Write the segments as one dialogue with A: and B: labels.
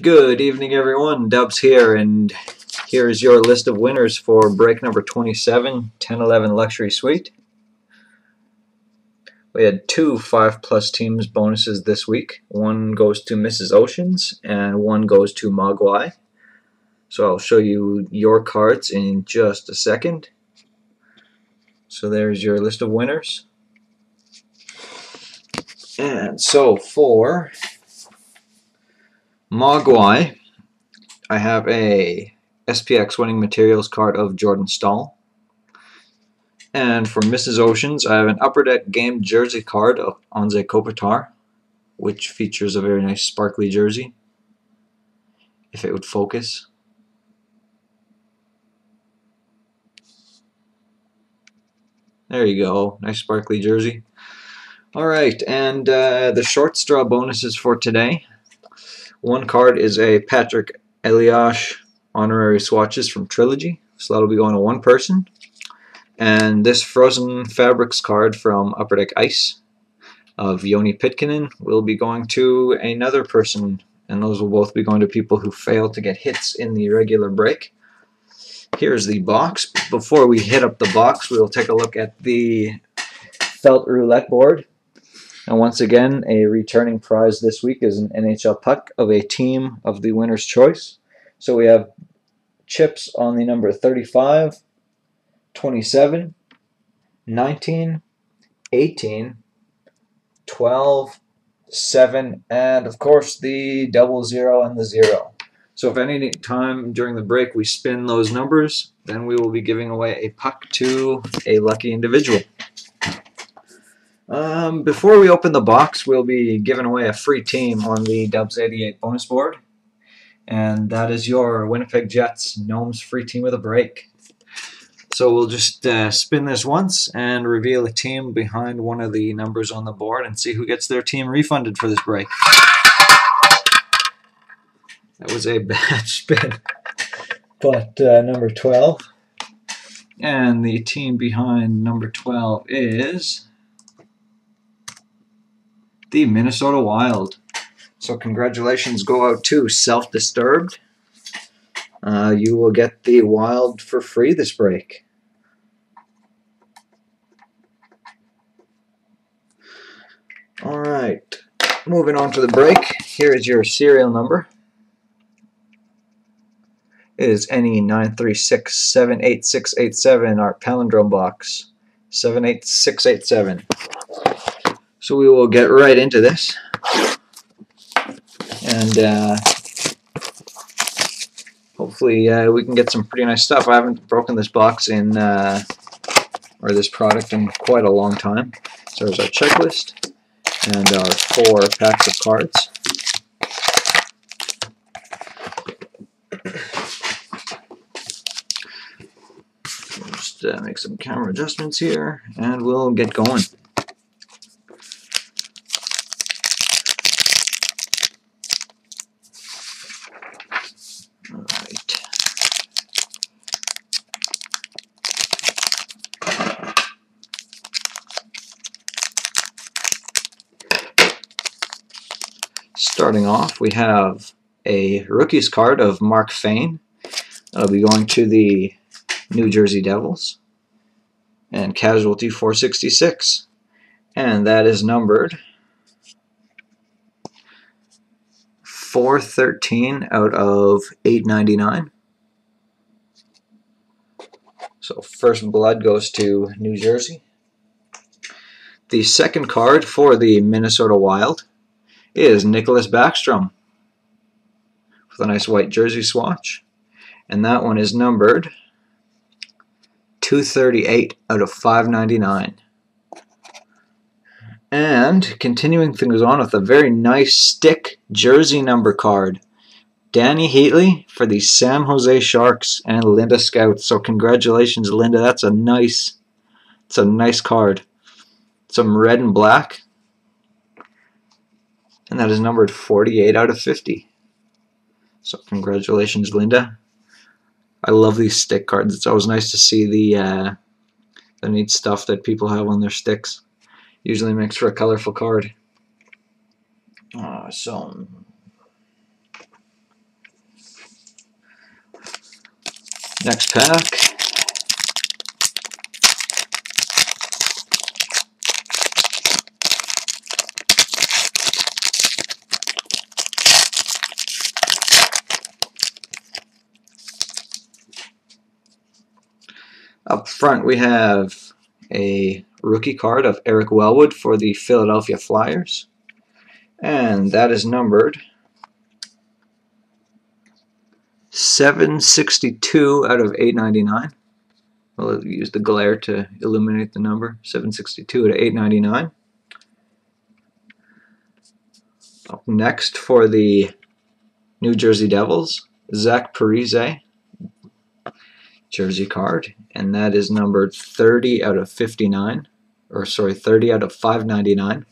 A: Good evening, everyone. Dubs here, and here is your list of winners for break number 27, 10-11 Luxury Suite. We had two 5+ teams bonuses this week. One goes to Mrs. Oceans, and one goes to Mogwai. So I'll show you your cards in just a second. So there's your list of winners. And so for Mogwai, I have a SPX winning materials card of Jordan Stahl. And for Mrs. Oceans, I have an Upper Deck game jersey card of Anze Kopitar, which features a very nice sparkly jersey, if it would focus. There you go, nice sparkly jersey. Alright, and the short straw bonuses for today. One card is a Patrick Eliash honorary swatches from Trilogy, so that'll be going to one person. And this Frozen Fabrics card from Upper Deck Ice of Joni Pitkinen will be going to another person, and those will both be going to people who failed to get hits in the regular break. Here's the box. Before we hit up the box, we'll take a look at the felt roulette board. And once again, a returning prize this week is an NHL puck of a team of the winner's choice. So we have chips on the number 35, 27, 19, 18, 12, 7, and of course the 00 and the 0. So if any time during the break we spin those numbers, then we will be giving away a puck to a lucky individual. Before we open the box, we'll be giving away a free team on the dubs88 bonus board. And that is your Winnipeg Jets Gnomes free team of the break. So we'll just spin this once and reveal a team behind one of the numbers on the board and see who gets their team refunded for this break. That was a bad spin. But number 12. And the team behind number 12 is the Minnesota Wild. So congratulations go out to Self-Disturbed. You will get the Wild for free this break. Alright, moving on to the break. Here is your serial number. It is NE9367867, our palindrome box. 78687. So we will get right into this. And hopefully we can get some pretty nice stuff. I haven't broken this box in, or this product in quite a long time. So there's our checklist and our 4 packs of cards. Just make some camera adjustments here, and we'll get going. Alright. Starting off, we have a rookies card of Mark Fane. That'll be going to the New Jersey Devils. And Casualty 466. And that is numbered 413 out of 899. So first blood goes to New Jersey. The second card for the Minnesota Wild is Nicholas Backstrom with a nice white jersey swatch. And that one is numbered 238 out of 599. And continuing things on with a very nice stick jersey number card. Danny Heatley for the San Jose Sharks and Linda Scouts. So congratulations, Linda. That's a nice card. Some red and black. And that is numbered 48 out of 50. So congratulations, Linda. I love these stick cards. It's always nice to see the neat stuff that people have on their sticks. Usually makes for a colorful card. So Next pack. Up front we have a rookie card of Eric Wellwood for the Philadelphia Flyers, and that is numbered 762 out of 899. We'll use the glare to illuminate the number. 762 out of 899. Up next for the New Jersey Devils, Zach Parise jersey card, and that is numbered 30 out of 59, or sorry, 30 out of 599.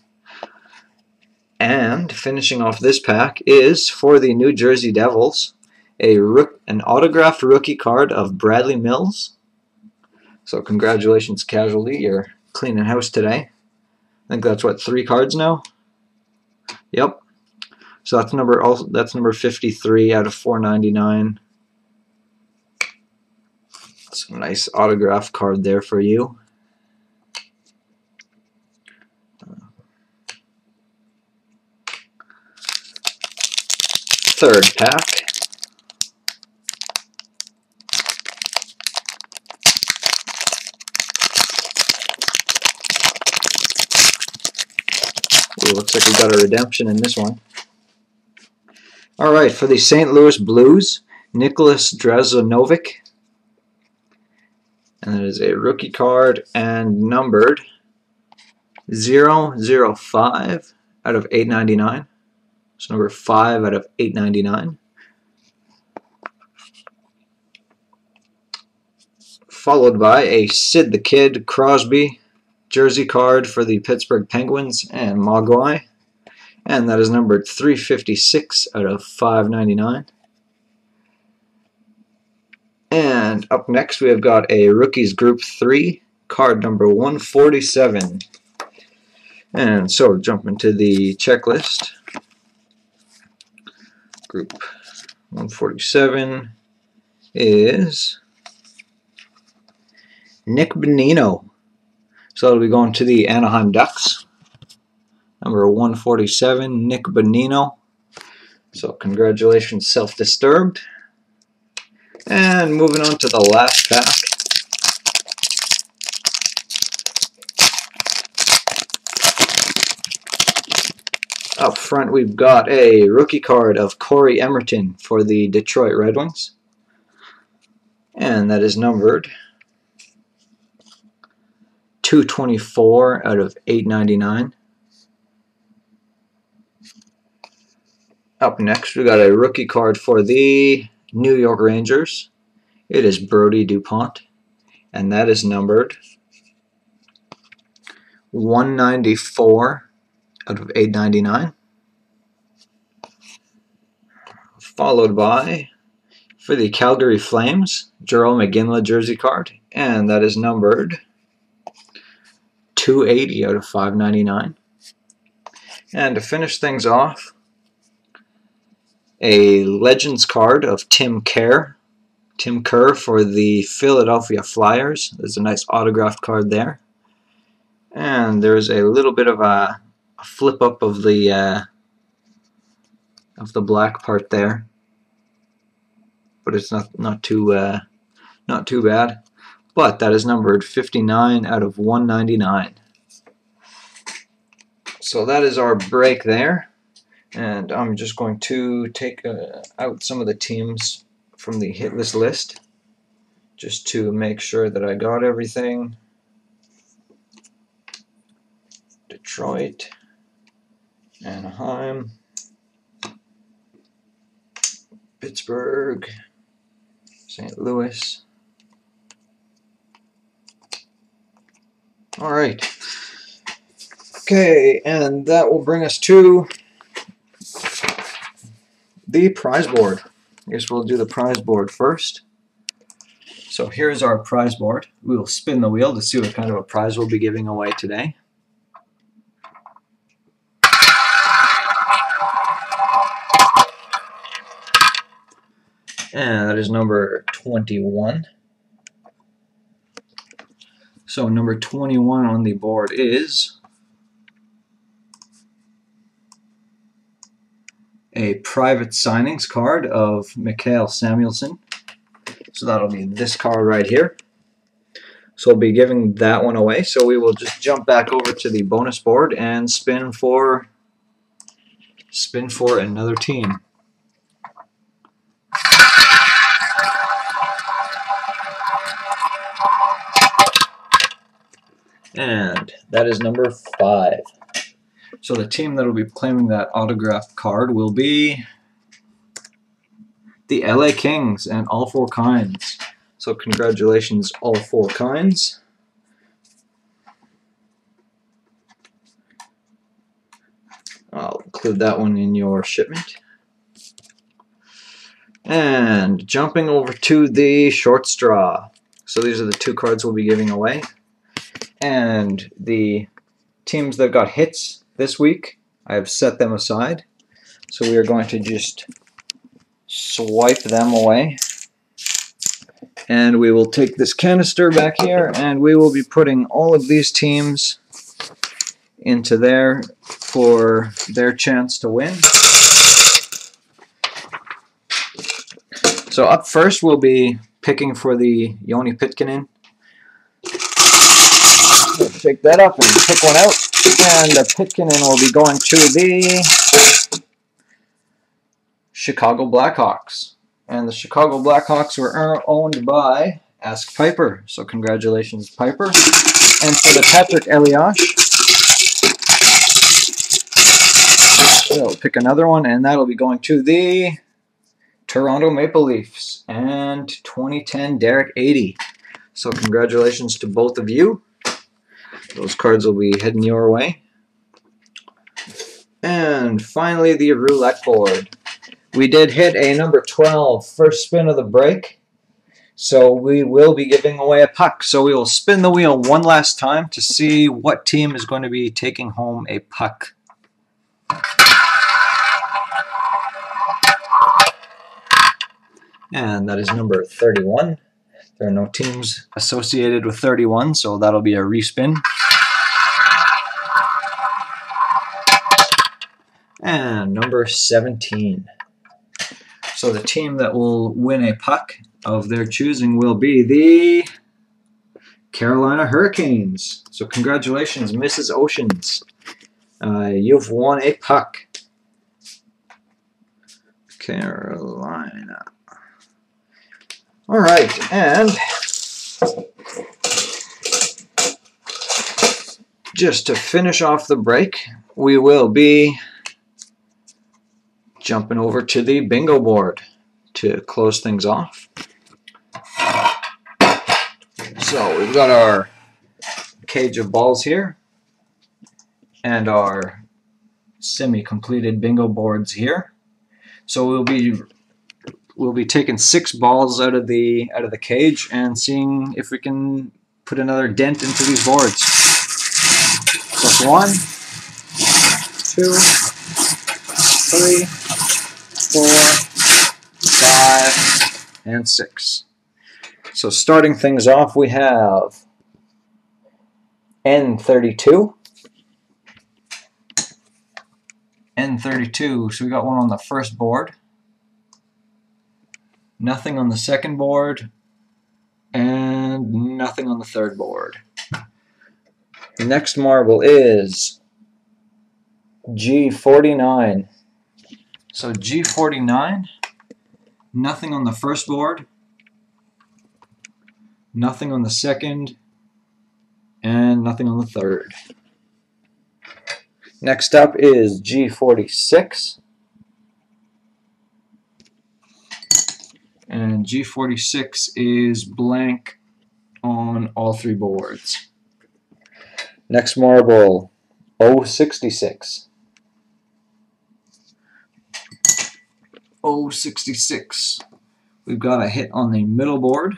A: And finishing off this pack is for the New Jersey Devils, an autographed rookie card of Bradley Mills. So congratulations, Casualty, you're cleaning house today. I think that's what, 3 cards now? Yep. So that's number 53 out of 499. Some nice autograph card there for you. Third pack. Ooh, looks like we got a redemption in this one. Alright, for the St. Louis Blues, Nicholas Drezanovic. And that is a rookie card and numbered 005 out of 899. So number 5 out of 899. Followed by a Sid the Kid Crosby jersey card for the Pittsburgh Penguins and Mogwai. And that is numbered 356 out of 599. And up next we have got a Rookies Group 3, card number 147. And so jump into the checklist. Group 147 is Nick Bonino. So that'll be going to the Anaheim Ducks. Number 147, Nick Bonino. So congratulations, Self-Disturbed. And moving on to the last pack. Up front we've got a rookie card of Corey Emerton for the Detroit Red Wings. And that is numbered 224 out of 899. Up next we got a rookie card for the New York Rangers. It is Brody DuPont, and that is numbered 194 out of 899. Followed by, for the Calgary Flames, Jarome Iginla jersey card, and that is numbered 280 out of 599. And to finish things off, a Legends card of Tim Kerr for the Philadelphia Flyers. There's a nice autographed card there. And there's a little bit of a flip up of the black part there, but it's not too bad. But that is numbered 59 out of 199. So that is our break there. And I'm just going to take out some of the teams from the hit list just to make sure that I got everything. Detroit, Anaheim, Pittsburgh, St. Louis. All right. Okay, and that will bring us to the prize board. I guess we'll do the prize board first. So here's our prize board. We will spin the wheel to see what kind of a prize we'll be giving away today. And that is number 21. So number 21 on the board is a private signings card of Mikael Samuelsson. So that'll be this card right here. So we'll be giving that one away. So we will just jump back over to the bonus board and spin for another team. And that is number 5. So the team that will be claiming that autographed card will be the LA Kings and all 4 kinds. So congratulations, all 4 kinds. I'll include that one in your shipment. And jumping over to the short straw. So these are the 2 cards we'll be giving away. And the teams that got hits this week, I have set them aside. So we are going to just swipe them away. And we will take this canister back here and we will be putting all of these teams into there for their chance to win. So up first we'll be picking for the Joni Pitkanen. Shake that up and pick one out. And the Pitkanen will be going to the Chicago Blackhawks. And the Chicago Blackhawks were owned by Ask Piper. So congratulations, Piper. And for the Patrick Elias, we'll pick another one, and that'll be going to the Toronto Maple Leafs. And 2010 Derek 80. So congratulations to both of you. Those cards will be heading your way. And finally, the roulette board. We did hit a number 12 first spin of the break. So we will be giving away a puck. So we will spin the wheel one last time to see what team is going to be taking home a puck. And that is number 31. There are no teams associated with 31, so that'll be a respin. And number 17. So the team that will win a puck of their choosing will be the Carolina Hurricanes. So congratulations, Mrs. Oceans. You've won a puck. Carolina. All right, and just to finish off the break, we will be jumping over to the bingo board to close things off. So we've got our cage of balls here and our semi-completed bingo boards here. So we'll be taking 6 balls out of the cage and seeing if we can put another dent into these boards. So 1, 2, 3, 4, 5, and 6. So starting things off, we have N32. N32, so we got one on the first board. Nothing on the second board. And nothing on the third board. The next marble is G49. So G49, nothing on the first board, nothing on the second, and nothing on the third. Next up is G46. And G46 is blank on all 3 boards. Next marble, O66. O66. We've got a hit on the middle board.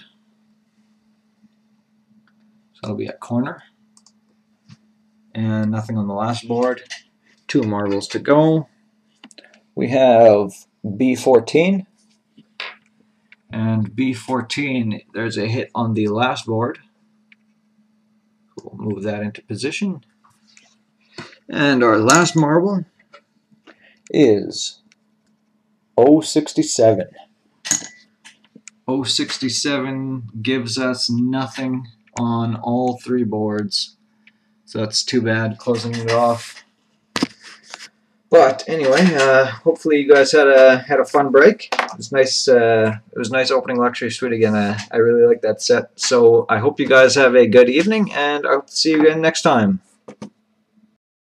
A: So that'll be a corner. And nothing on the last board. 2 marbles to go. We have B14. And B14, there's a hit on the last board. We'll move that into position. And our last marble is 067. 067 gives us nothing on all three boards. So that's too bad, closing it off. But anyway, hopefully you guys had a fun break. It was nice. It was nice opening Luxury Suite again. I really like that set. So I hope you guys have a good evening, and I hope to see you again next time.